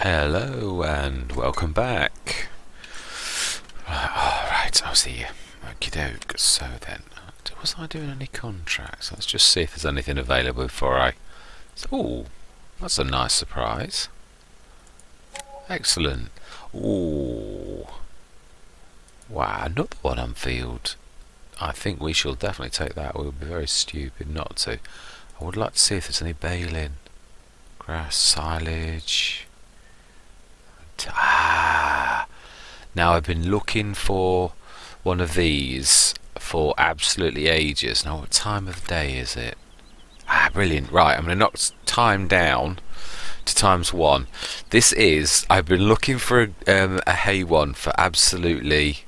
Hello and welcome back. Alright, I was here. Okie doke. So then, was I doing any contracts? Let's just see if there's anything available before I... Oh, that's a nice surprise. Excellent. Ooh. Wow, another one on field. I think we shall definitely take that. We'll be very stupid not to. I would like to see if there's any baling. Grass, silage... Now I've been looking for one of these for absolutely ages. Now what time of the day is it? Brilliant. Right, I'm going to knock time down to ×1. This is, I've been looking for a hay one for absolutely,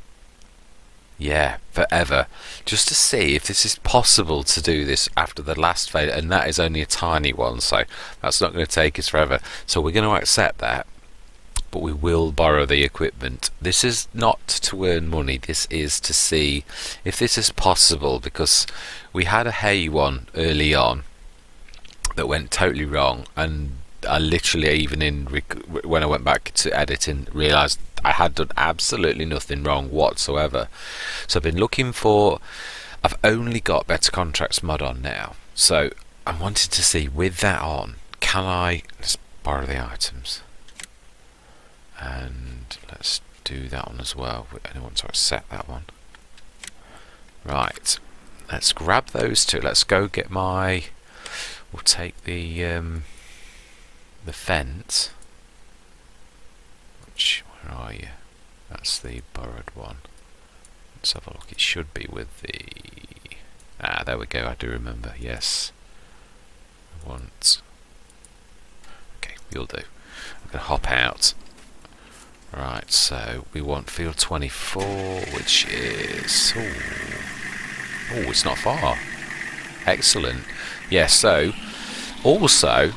forever. Just to see if this is possible to do this after the last failure, and that is only a tiny one, so that's not going to take us forever. So we're going to accept that. But we will borrow the equipment. This is not to earn money, this is to see if this is possible, because we had a hay one early on that went totally wrong, and I literally, even when I went back to editing, realised I had done absolutely nothing wrong whatsoever. So I've been looking for... I've only got Better Contracts mod on now, so I wanted to see, with that on, can I... Let's borrow the items. And let's do that one as well. I want to set that one. Right, let's grab those two. Let's go get my... We'll take the fence. Where are you? That's the borrowed one. Let's have a look. It should be with the... there we go. I do remember. Yes. I want... Okay, you'll do. I'm going to hop out. Right, so we want field 24, which is... Oh, it's not far. Excellent. Yes, so, also,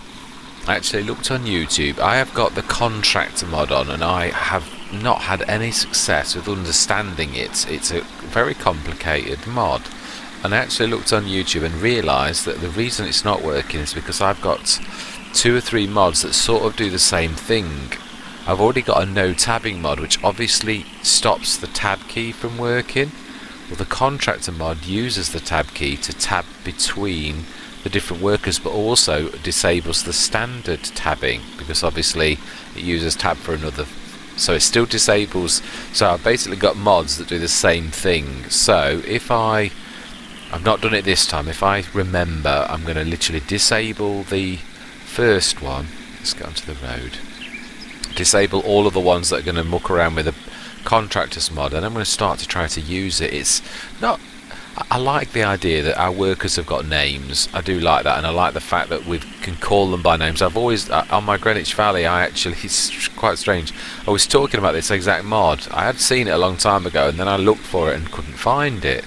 I actually looked on YouTube. I have got the contractor mod on, and I have not had any success with understanding it. It's a very complicated mod. And I actually looked on YouTube and realised that the reason it's not working is because I've got 2 or 3 mods that sort of do the same thing. I've already got a no tabbing mod, which obviously stops the tab key from working. Well, the contractor mod uses the tab key to tab between the different workers, but also disables the standard tabbing, because obviously it uses tab for another, so it still disables. So I've basically got mods that do the same thing. So if I've not done it this time, if I remember, I'm going to literally disable the first one. Let's get onto the road. Disable all of the ones that are going to muck around with the contractors mod, and I'm going to start to try to use it. It's not... I like the idea that our workers have got names. I do like that, and I like the fact that we can call them by names. I've always, on my Greenwich Valley, it's quite strange, I was talking about this exact mod. I had seen it a long time ago, and then I looked for it and couldn't find it.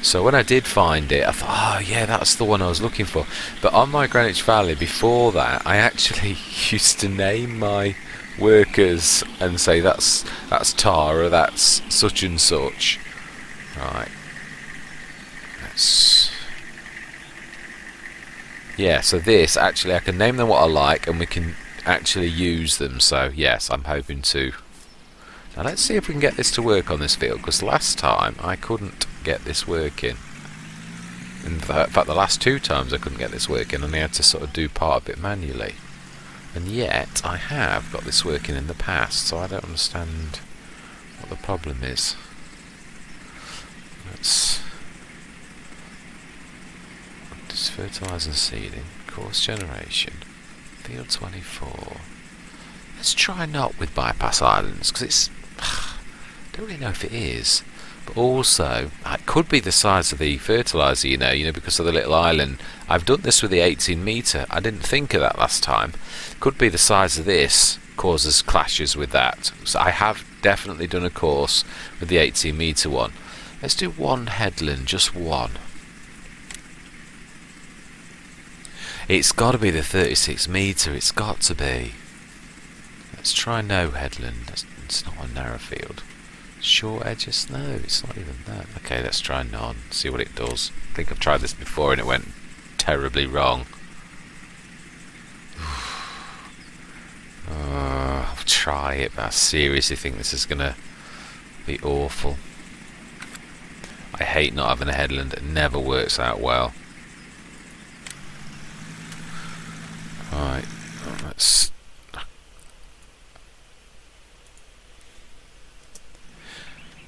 So when I did find it, I thought, oh yeah, that's the one I was looking for. But on my Greenwich Valley, before that, I actually used to name my workers and say that's Tara, that's such and such. Right. So this, actually, I can name them what I like, and we can actually use them. So yes, I'm hoping to. Now let's see if we can get this to work on this field, because last time I couldn't get this working. In fact, the last 2 times I couldn't get this working, and I had to sort of do part of it manually. And yet I have got this working in the past, so I don't understand what the problem is. Let's... Just fertilise and seeding, course generation, field 24. Let's try not with bypass islands, because it's... I don't really know if it is. But also, it could be the size of the fertiliser, you know, because of the little island. I've done this with the 18 metre. I didn't think of that last time. Could be the size of this causes clashes with that. So I have definitely done a course with the 18 metre one. Let's do one headland, just one. It's got to be the 36 metre. It's got to be. Let's try no headland. It's not a narrow field. Short edges? No, it's not even that. Okay, let's try none. See what it does. I think I've tried this before and it went terribly wrong. try it, but I seriously think this is gonna be awful. I hate not having a headland. It never works out well. Right, let's...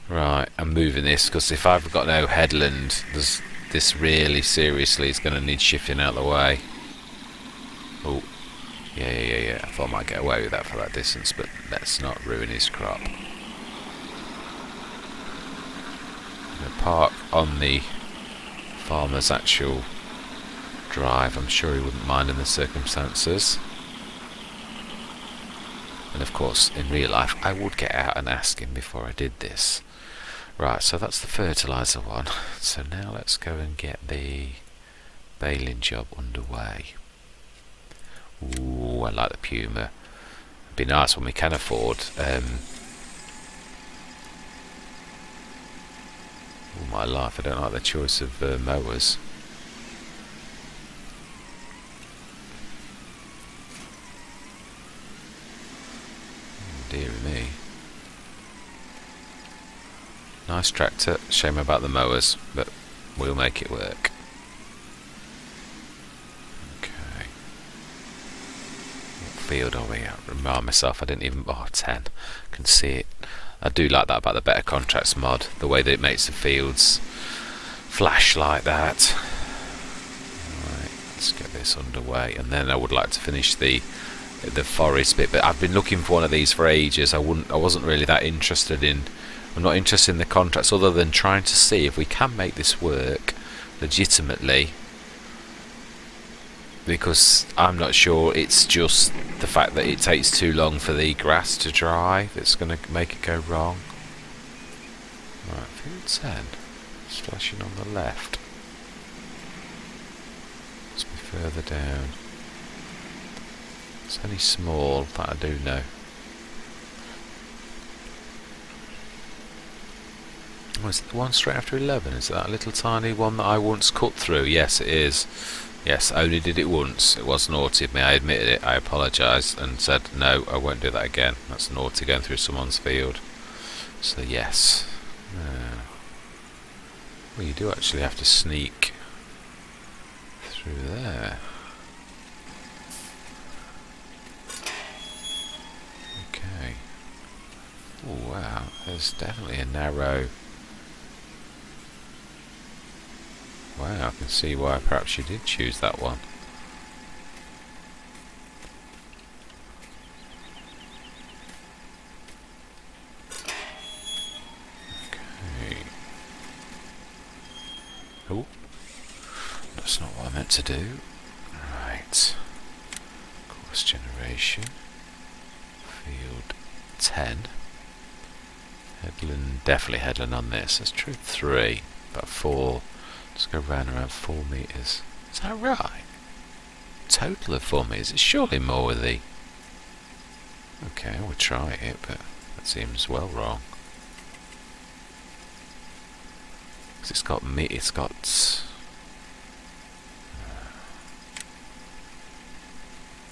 Right, I'm moving this because if I've got no headland, this really seriously is going to need shifting out of the way. Oh, yeah. I thought I might get away with that for that distance, but let's not ruin his crop. I'm going to park on the farmer's actual drive. I'm sure he wouldn't mind in the circumstances. And of course, in real life, I would get out and ask him before I did this. Right, so that's the fertiliser one. So now let's go and get the baling job underway. Ooh, I like the Puma. It'd be nice when we can afford. Oh my life, I don't like the choice of mowers. Oh, dear me. Nice tractor, shame about the mowers, but we'll make it work. Okay. What field are we at? Remind myself, I didn't even... Oh, 10. Can see it. I do like that about the Better Contracts mod, the way that it makes the fields flash like that. Right, let's get this underway, and then I would like to finish the forest bit, but I've been looking for one of these for ages. I wasn't really that interested in... I'm not interested in the contracts other than trying to see if we can make this work legitimately, because I'm not sure it's just the fact that it takes too long for the grass to dry that's going to make it go wrong. Right, field 10. It's flashing on the left. Must be further down. It's only small, that I do know. Oh, is it the one straight after 11? Is it that little tiny one that I once cut through? Yes, it is. Yes, I only did it once. It was naughty of me. I admitted it. I apologised and said, no, I won't do that again. That's naughty, going through someone's field. So, yes. Well, you do actually have to sneak through there. Okay. Oh, wow. There's definitely a narrow... Wow, I can see why perhaps you did choose that one. Okay. Oh, that's not what I meant to do. Right. Course generation. Field 10. Headland, definitely headland on this. That's true 3, about 4. Let's go round around 4 metres. Is that right? Total of 4 metres. It's surely more with the... Okay, I would try it, but that seems well wrong. Because it's got me. It's got...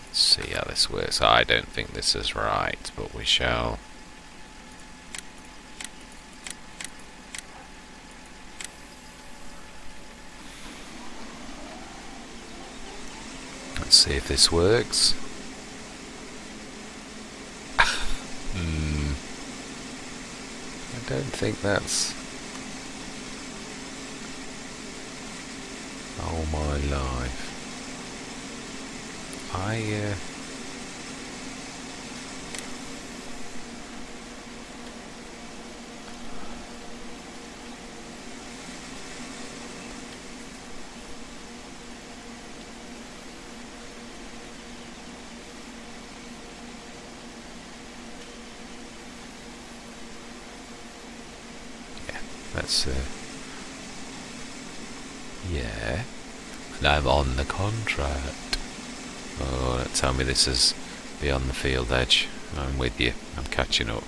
Let's see how this works. I don't think this is right, but we shall... Let's see if this works. I don't think that's... Oh my life. That's yeah, and I'm on the contract. Oh, don't tell me this is beyond the field edge. I'm with you. I'm catching up.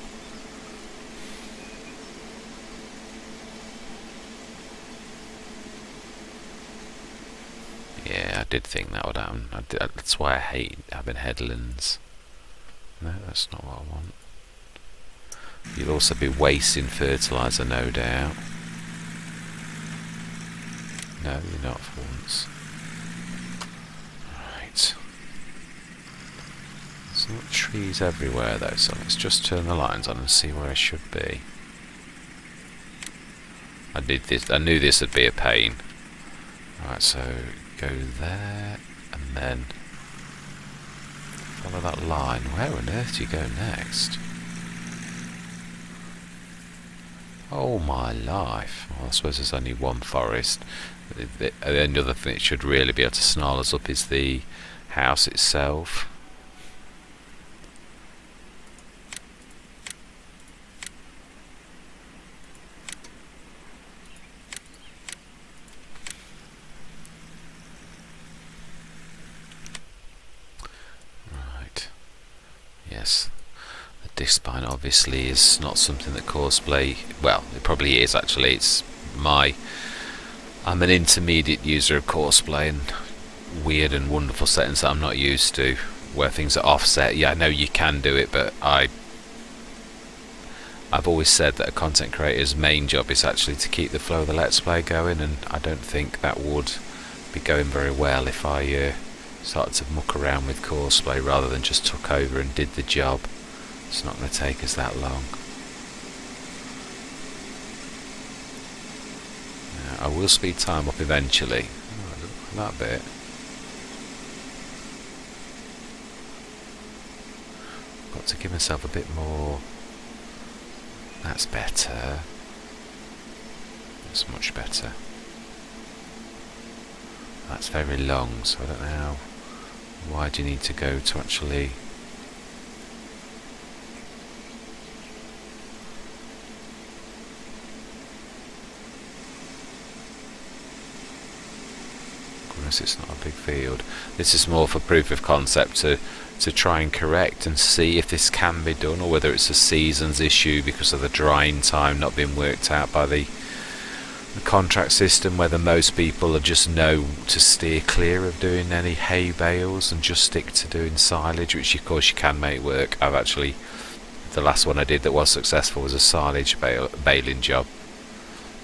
Yeah, I did think that would happen. That's why I hate having headlands. No, that's not what I want. You'll also be wasting fertiliser, no doubt. No, you're not for once. Right. There's not trees everywhere though, so let's just turn the lines on and see where I should be. I knew this would be a pain. Right, so go there and then follow that line. Where on earth do you go next? Oh my life. Well, I suppose there's only one forest. The only other thing it should really be able to snarl us up is the house itself. Right. Yes. The disc spine obviously is not something that Courseplay, well, it probably is actually. I'm an intermediate user of Courseplay, and weird and wonderful settings that I'm not used to, where things are offset. Yeah, I know you can do it, but I've always said that a content creator's main job is actually to keep the flow of the Let's Play going, and I don't think that would be going very well if I started to muck around with Courseplay rather than just took over and did the job. It's not going to take us that long. I will speed time up eventually. Oh, that bit. Got to give myself a bit more. That's better. That's much better. That's very long, so I don't know how. Why do you need to go to actually? It's not a big field. This is more for proof of concept to try and correct and see if this can be done, or whether it's a seasons issue because of the drying time not being worked out by the contract system, whether most people are just know to steer clear of doing any hay bales and just stick to doing silage, which of course you can make work. The last one I did that was successful was a silage baling job,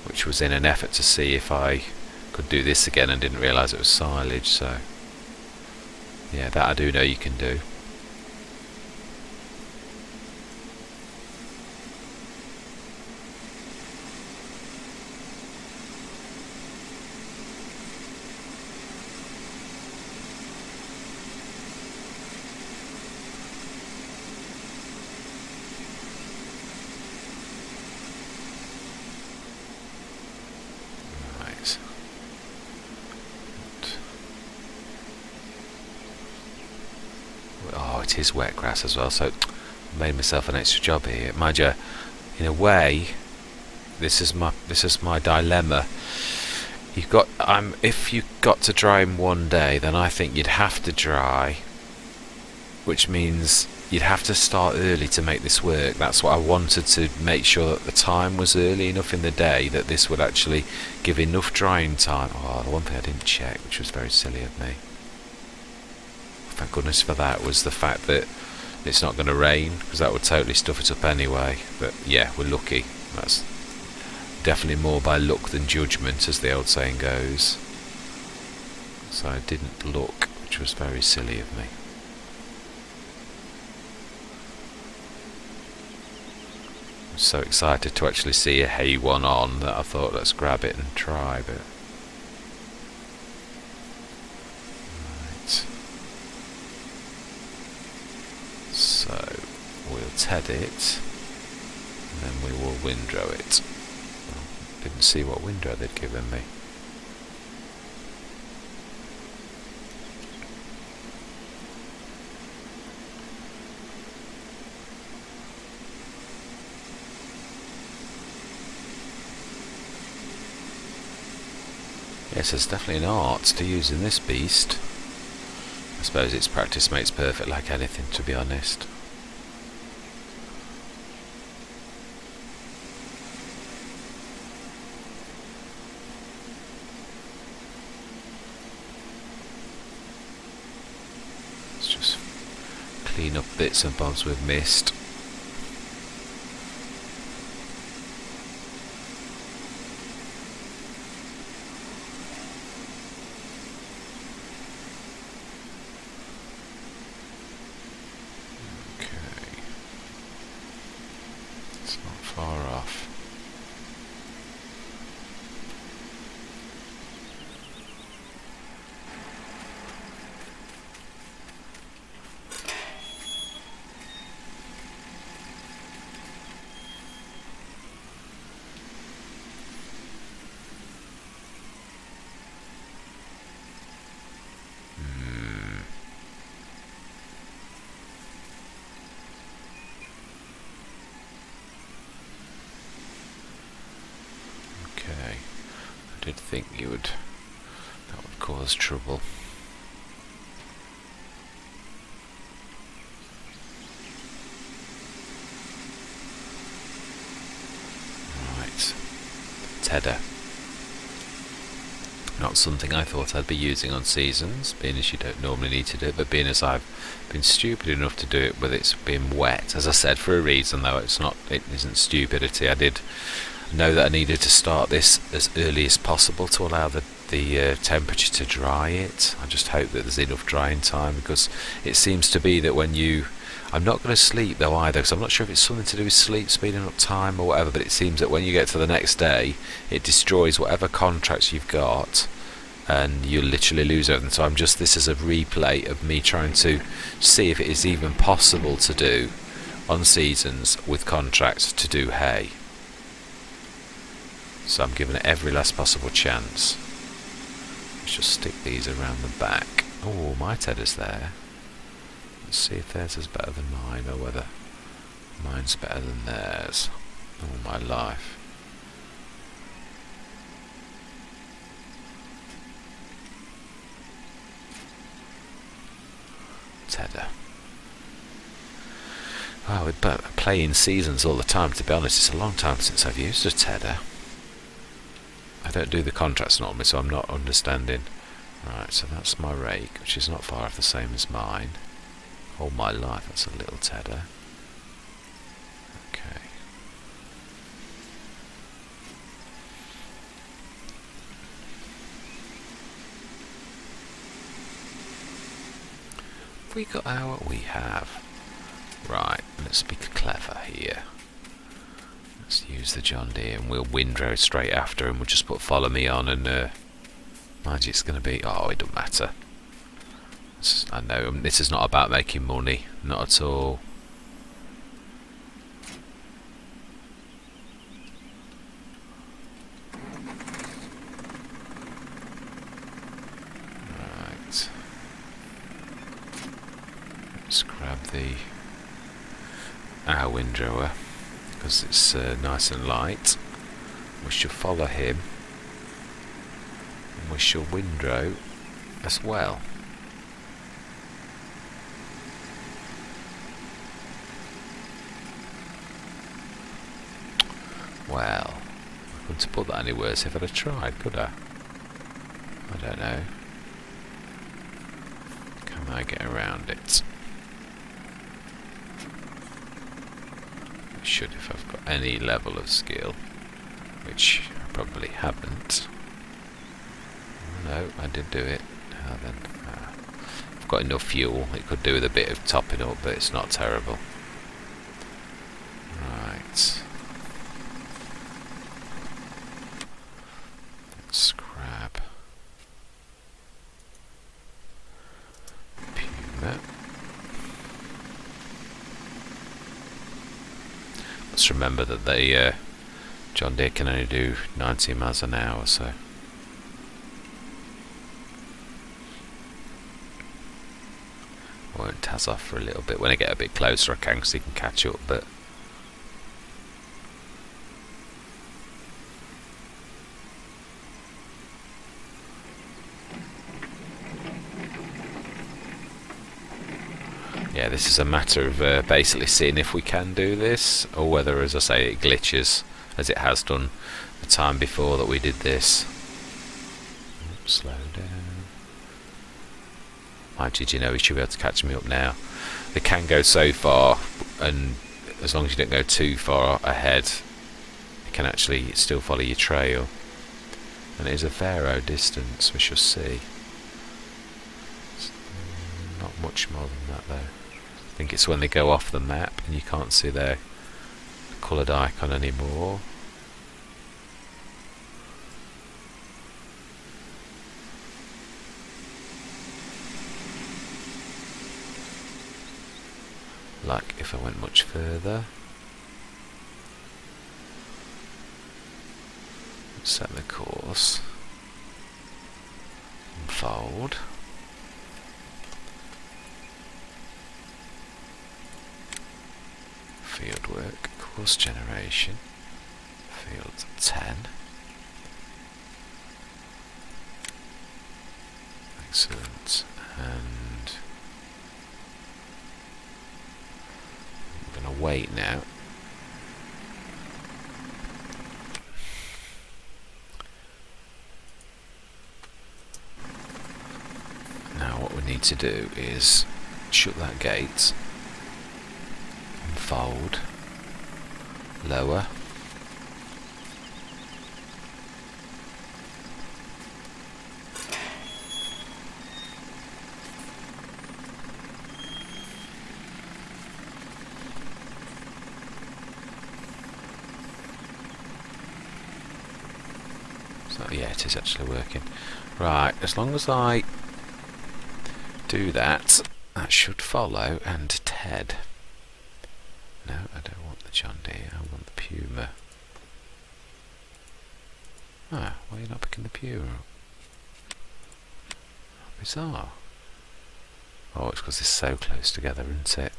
which was in an effort to see if I could do this again, and didn't realise it was silage. So yeah, that I do know you can do. It is wet grass as well, so I made myself an extra job here. Mind you, in a way, this is my dilemma. If you got to dry in one day, then I think you'd have to dry, which means you'd have to start early to make this work. That's what I wanted, to make sure that the time was early enough in the day that this would actually give enough drying time. Oh, the one thing I didn't check, which was very silly of me. Thank goodness for that, was the fact that it's not going to rain, because that would totally stuff it up anyway. But yeah, we're lucky. That's definitely more by luck than judgment, as the old saying goes. So I didn't look, which was very silly of me. I'm so excited to actually see a hay one on that I thought, let's grab it and try. But so we'll TED it, and then we will windrow it. Didn't see what windrow they'd given me. Yes, there's definitely an art to using this beast. I suppose it's practice makes perfect, like anything, to be honest. clean up bits and bobs we've missed. Far off. I did think that would cause trouble. Right, tether. Not something I thought I'd be using on seasons, being as you don't normally need to do it, but being as I've been stupid enough to do it with it's been wet, as I said, for a reason, though it isn't stupidity. I did know that I needed to start this as early as possible to allow the temperature to dry it. I just hope that there's enough drying time, because it seems to be that when you... I'm not going to sleep though either, because I'm not sure if it's something to do with sleep, speeding up time or whatever, but it seems that when you get to the next day it destroys whatever contracts you've got and you literally lose everything. So this is a replay of me trying to see if it is even possible to do on seasons with contracts to do hay. So I'm giving it every last possible chance. Let's just stick these around the back. Oh, my tether's there. Let's see if theirs is better than mine, or whether mine's better than theirs. Oh, my life. Tether. Well, we play in seasons all the time, to be honest. It's a long time since I've used a tether. I don't do the contracts normally, so I'm not understanding. Right, so that's my rake, which is not far off the same as mine. All my life, that's a little tether. Okay. Have we got our... We have. Right, let's be clever here. Let's use the John Deere and we'll windrow straight after, and we'll just put follow me on, and mind you, it's going to be... Oh, it don't matter. I know this is not about making money, not at all. Right. Let's grab our windrower, because it's nice and light. We shall follow him, and we shall windrow as well. Well, I couldn't have put that any worse if I'd have tried, could I? I don't know. Can I get around it? I should if I've got any level of skill, which I probably haven't. No, I did do it. How then? I've got enough fuel. It could do with a bit of topping up, but it's not terrible. Right. Let's grab Puma. Let's remember that the John Deere can only do 90 miles an hour, so I won't taz off for a little bit. When I get a bit closer I can, because he can catch up, but yeah, this is a matter of basically seeing if we can do this, or whether, as I say, it glitches, as it has done the time before that we did this. Oops, slow down. Mind you, you know, he should be able to catch me up now. They can go so far, and as long as you don't go too far ahead, it can actually still follow your trail. And it is a fair old distance, we shall see. It's not much more than that though. I think it's when they go off the map and you can't see their coloured icon anymore. Like if I went much further. Set the course. Unfold. Fieldwork, course generation. Field 10. Excellent. And I'm going to wait now. Now what we need to do is shut that gate, unfold, lower, so yeah, it is actually working. Right, as long as I do that, that should follow. And Ted. No, I don't want the John Deere, I want the Puma. Ah, why are you not picking the Puma up? Bizarre. Oh, it's because they're so close together, isn't it?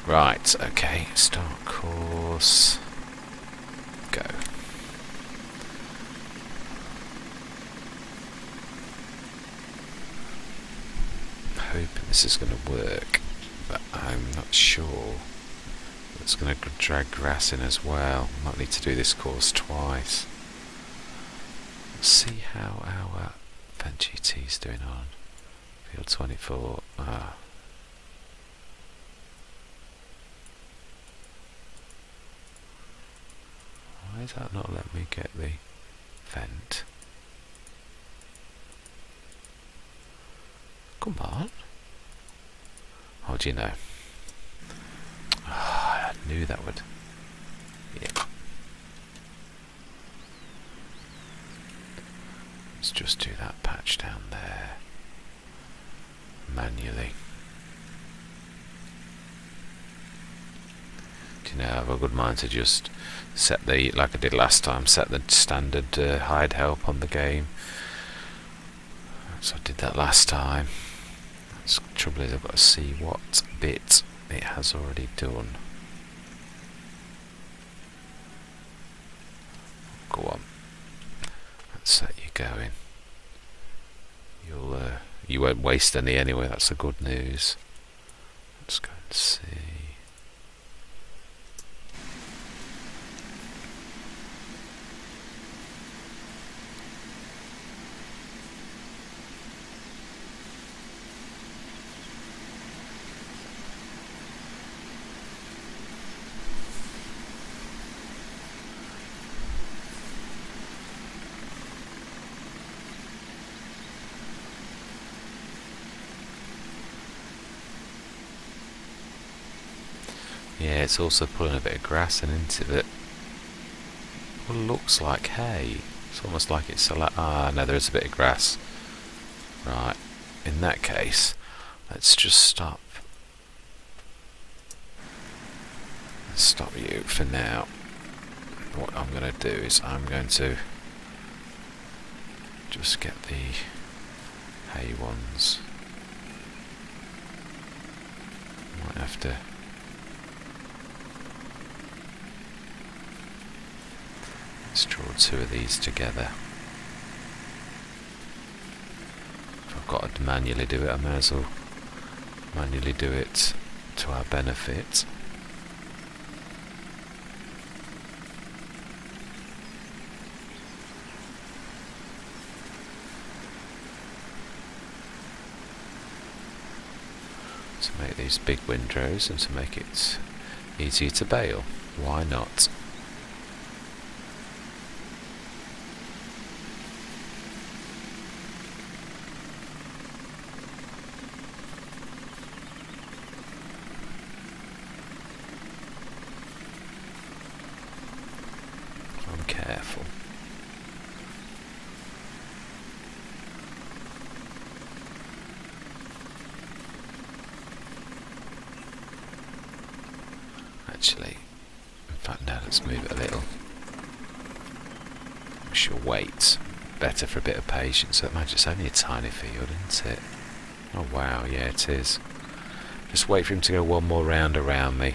Right, okay, start course. Go. Hoping this is going to work, but I'm not sure. It's going to drag grass in as well. Might need to do this course twice. Let's see how our Fendt GT is doing on field 24. Why is that not letting me get the Fendt? Come on. How do you know? Oh, I knew that would. Yeah. Let's just do that patch down there manually. Do you know, I have a good mind to just set the, like I did last time, set the standard hide help on the game. So I did that last time. The trouble is I've got to see what bit it has already done. Go on. Let's set you going. You won't waste any anyway, that's the good news. Let's go and see. Yeah, it's also pulling a bit of grass in into it. Well, looks like hay. It's almost like it's no, there is a bit of grass. Right, in that case, let's just stop. Let's stop you for now. What I'm going to do is I'm going to just get the hay ones. Might have to. Let's draw two of these together. If I've got to manually do it, I may as well manually do it to our benefit. To make the these big windrows and to make it easier to bail. Why not? I'm careful. Actually, in fact, now let's move it a little. We shall wait. Better for a bit of patience. So imagine it's only a tiny field, isn't it? Oh wow, yeah it is. Just wait for him to go one more round around me.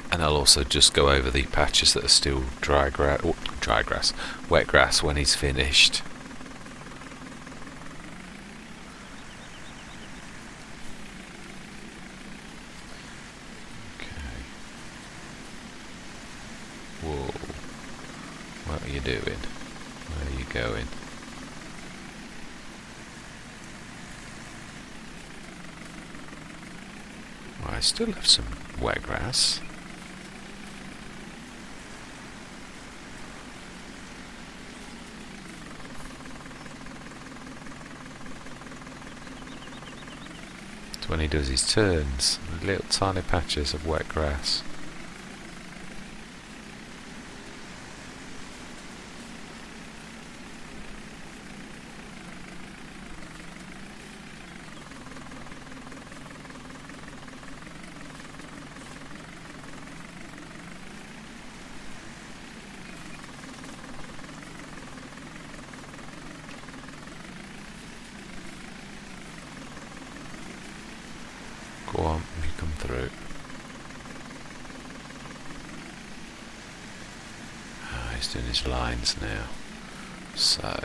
And I'll also just go over the patches that are still wet grass when he's finished. Okay. Whoa. What are you doing? Where are you going? Well, I still have some wet grass. When he does his turns, little tiny patches of wet grass. Go on, you come through. Ah, he's doing his lines now. So...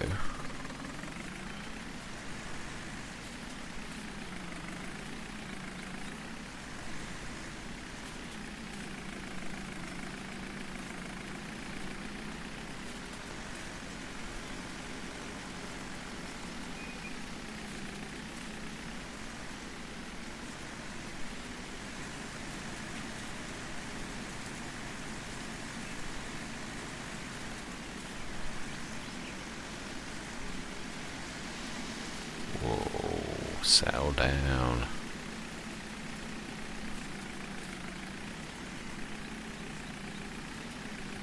Whoa, settle down.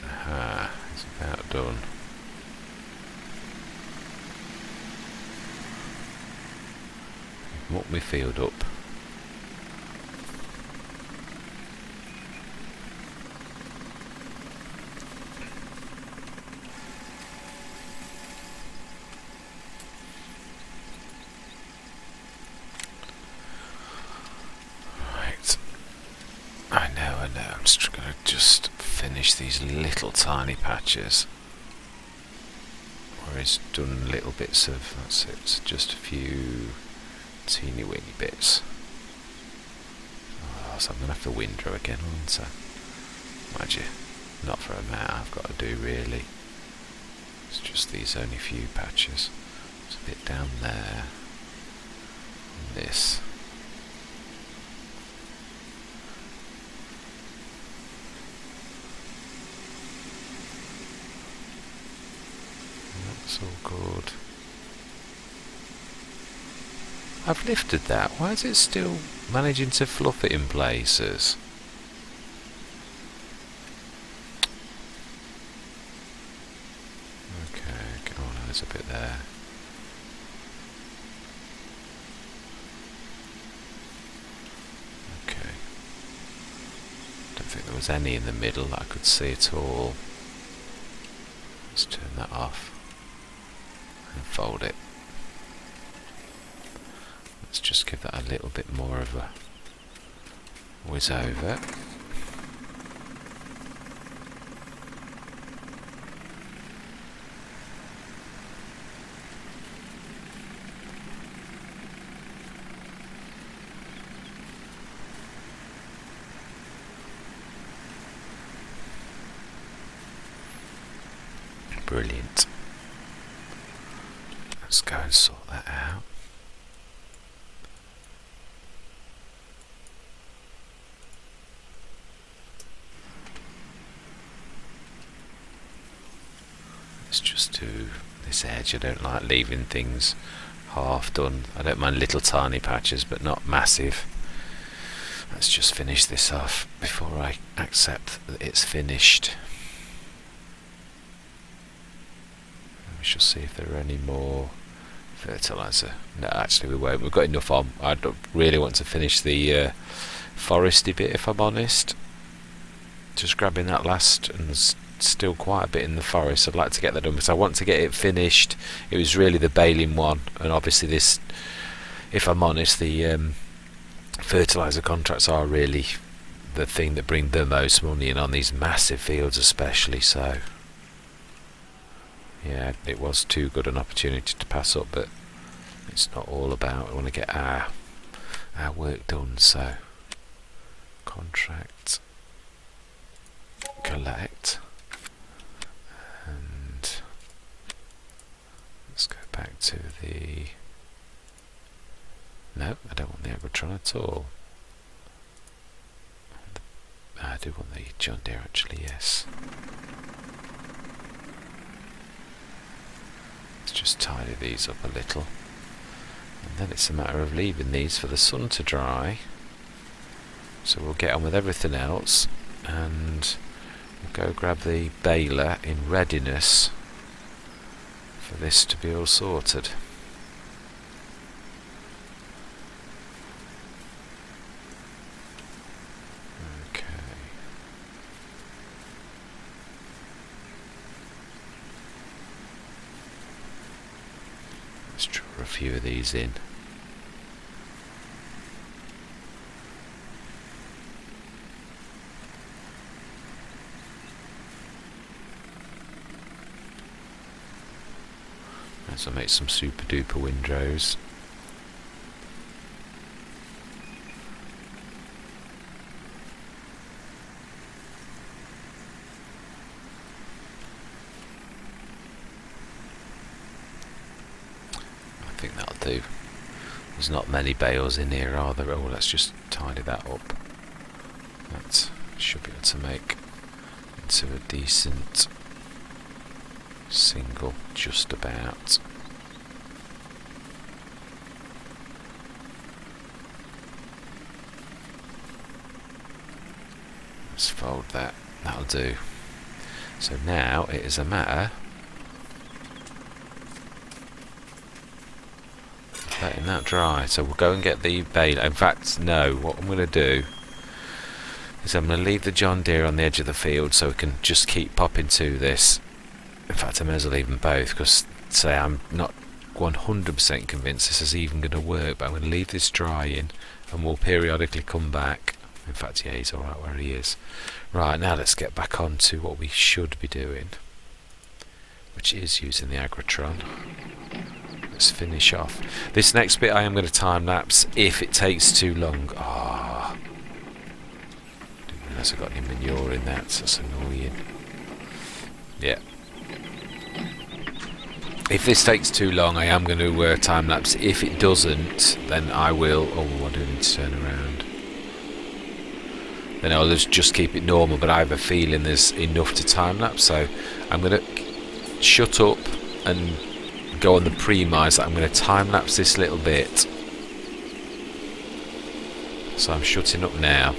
Aha, it's about done. Muck my field up. I know, I'm just going to just finish these little tiny patches where he's done little bits of, that's it, just a few teeny weeny bits. Oh, so I'm going to have to windrow again, won't I? Mind you, not for a amount I've got to do really. It's just these only few patches. There's a bit down there, and this. That's all good. I've lifted that. Why is it still managing to fluff it in places? Okay, oh no, there's a bit there. Okay. Don't think there was any in the middle that I could see at all. Let's turn that off and fold it. Let's just give that a little bit more of a whiz over. Brilliant. Let's go and sort that out. Let's just do this edge. I don't like leaving things half done. I don't mind little tiny patches, but not massive. Let's just finish this off before I accept that it's finished. We shall see if there are any more fertiliser. No, actually we won't. We've got enough on. I don't really want to finish the foresty bit, if I'm honest. Just grabbing that last, and there's still quite a bit in the forest. I'd like to get that done because I want to get it finished. It was really the baling one, and obviously this, if I'm honest, the fertiliser contracts are really the thing that bring the most money in on these massive fields especially. So yeah, it was too good an opportunity to pass up, but it's not all about. I want to get our work done. So contract, collect, and let's go back to the. No, I don't want the Agrotron at all. I do want the John Deere actually, yes. Let's just tidy these up a little. And then it's a matter of leaving these for the sun to dry. So we'll get on with everything else and we'll go grab the baler in readiness for this to be all sorted. Let's draw a few of these in. As I make some super duper windrows. I think that'll do. There's not many bales in here, are there? Oh, let's just tidy that up. That should be able to make into a decent single, just about. Let's fold that. That'll do. So now it is a matter letting that dry. So we'll go and get the baler. In fact, no, what I'm going to do is I'm going to leave the John Deere on the edge of the field so we can just keep popping to this. In fact, I may as well leave them both because, say, I'm not 100% convinced this is even going to work, but I'm going to leave this drying and we'll periodically come back. In fact, yeah, he's alright where he is. Right, now let's get back on to what we should be doing, which is using the Agrotron. Let's finish off. This next bit I am going to time-lapse if it takes too long. Ah, didn't realise I got any manure in that, so that's annoying. Yeah. If this takes too long, I am going to time-lapse. If it doesn't, then I will... Oh, I do need to turn around. Then I'll just keep it normal, but I have a feeling there's enough to time-lapse, so I'm going to shut up and go on the premise that I'm going to time-lapse this little bit. So I'm shutting up now.